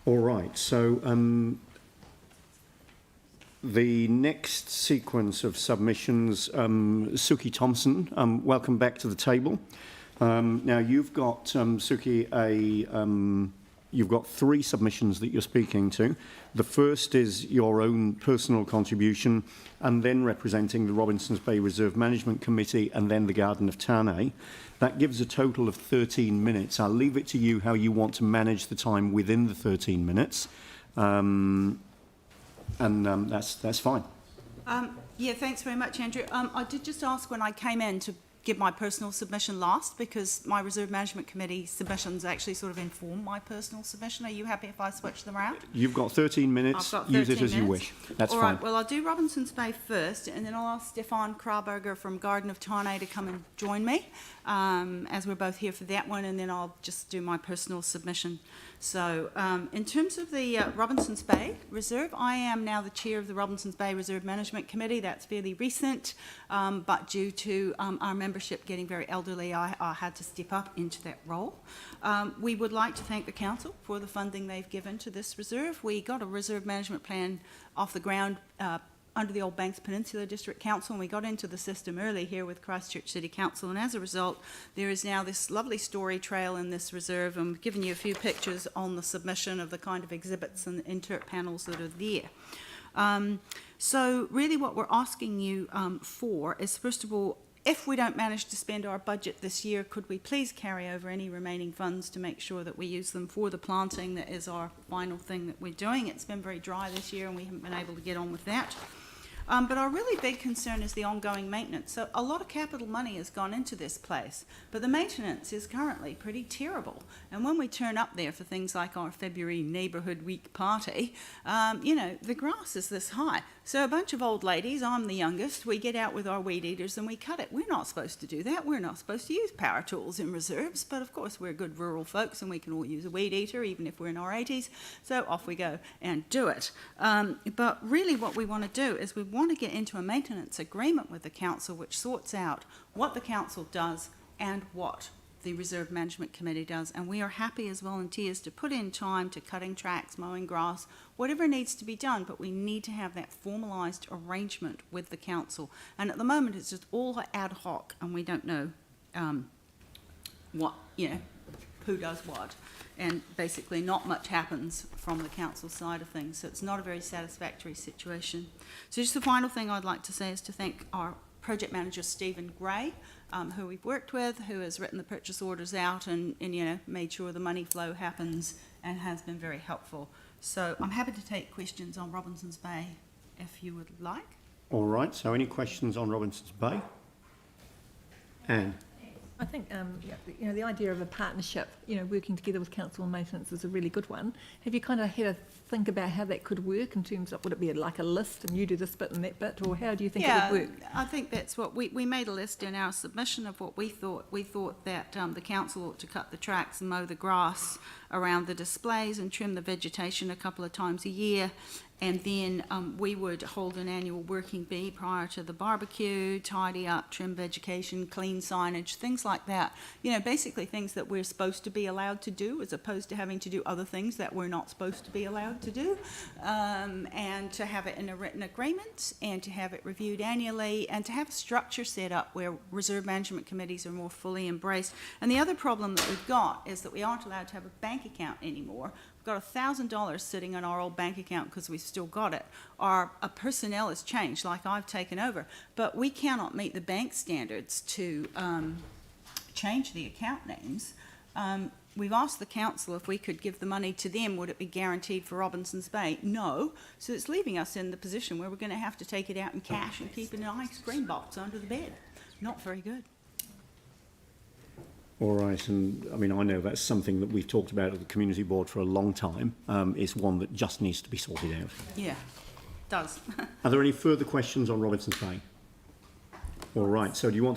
All right, so the next sequence of submissions, Suky Thompson, welcome back to the table. Now you've got, Suky, you've got 3 submissions that you're speaking to. The first is your own personal contribution, and then representing the Robinsons Bay Reserve Management Committee, and then the Garden of Tane. That gives a total of 13 minutes. I'll leave it to you how you want to manage the time within the 13 minutes. That's fine. Yeah, thanks very much, Andrew. I did just ask when I came in to give my personal submission last, because my Reserve Management Committee submissions actually sort of inform my personal submission. Are you happy if I switch them around? You've got 13 minutes. I've got 13 Use it as you minutes. wish. That's All fine. right, well, I'll do Robinsons Bay first, and then I'll ask Stefan Krauberger from Garden of Tane to come and join me, as we're both here for that one, and then I'll just do my personal submission. So in terms of the Robinsons Bay Reserve, I am now the chair of the Robinsons Bay Reserve Management Committee. That's fairly recent, but due to our membership getting very elderly, I had to step up into that role. We would like to thank the council for the funding they've given to this reserve. We got a reserve management plan off the ground under the Old Banks Peninsula District Council, and we got into the system early here with Christchurch City Council, and as a result there is now this lovely story trail in this reserve. I'm giving you a few pictures on the submission of the kind of exhibits and intert panels that are there. So really what we're asking you for is, first of all, if we don't manage to spend our budget this year, could we please carry over any remaining funds to make sure that we use them for the planting that is our final thing that we're doing. It's been very dry this year and we haven't been able to get on with that. But our really big concern is the ongoing maintenance. So a lot of capital money has gone into this place, but the maintenance is currently pretty terrible. And when we turn up there for things like our February Neighbourhood Week party, you know, the grass is this high. So a bunch of old ladies, I'm the youngest, we get out with our weed eaters and we cut it. We're not supposed to do that. We're not supposed to use power tools in reserves, but of course we're good rural folks and we can all use a weed eater even if we're in our 80s. So off we go and do it. But really what we want to do is we want to get into a maintenance agreement with the council which sorts out what the council does and what the Reserve Management Committee does, and we are happy as volunteers to put in time to cutting tracks, mowing grass, whatever needs to be done, but we need to have that formalised arrangement with the council. And at the moment it's just all ad hoc and we don't know what, you know, who does what, and basically not much happens from the council side of things, so it's not a very satisfactory situation. So just the final thing I'd like to say is to thank our project manager Stephen Gray, who we've worked with, who has written the purchase orders out and you know, made sure the money flow happens and has been very helpful. So I'm happy to take questions on Robinsons Bay if you would like. All right, so any questions on Robinsons Bay? Anne? I think you know, the idea of a partnership, you know, working together with council and maintenance is a really good one. Have you kind of had a think about how that could work in terms of, would it be like a list and you do this bit and that bit, or how do you think it would work? I think that's what we made a list in our submission of what we thought. We thought that the council ought to cut the tracks and mow the grass around the displays and trim the vegetation a couple of times a year. And then we would hold an annual working bee prior to the barbecue, tidy up, trim vegetation, clean signage, things like that. You know, basically things that we're supposed to be allowed to do as opposed to having to do other things that we're not supposed to be allowed to do. And to have it in a written agreement and to have it reviewed annually and to have a structure set up where reserve management committees are more fully embraced. And the other problem that we've got is that we aren't allowed to have a bank account anymore. Got $1,000 sitting in our old bank account because we've still got it. Our personnel has changed, like I've taken over, but we cannot meet the bank standards to change the account names. We've asked the council if we could give the money to them, would it be guaranteed for Robinsons Bay? No, so it's leaving us in the position where we're going to have to take it out in cash and keep it in an ice cream box under the bed. Not very good. All right, and I mean, I know that's something that we've talked about at the community board for a long time. It's one that just needs to be sorted out. Yeah, does. Are there any further questions on Robinsons Bay? All right, so do you want to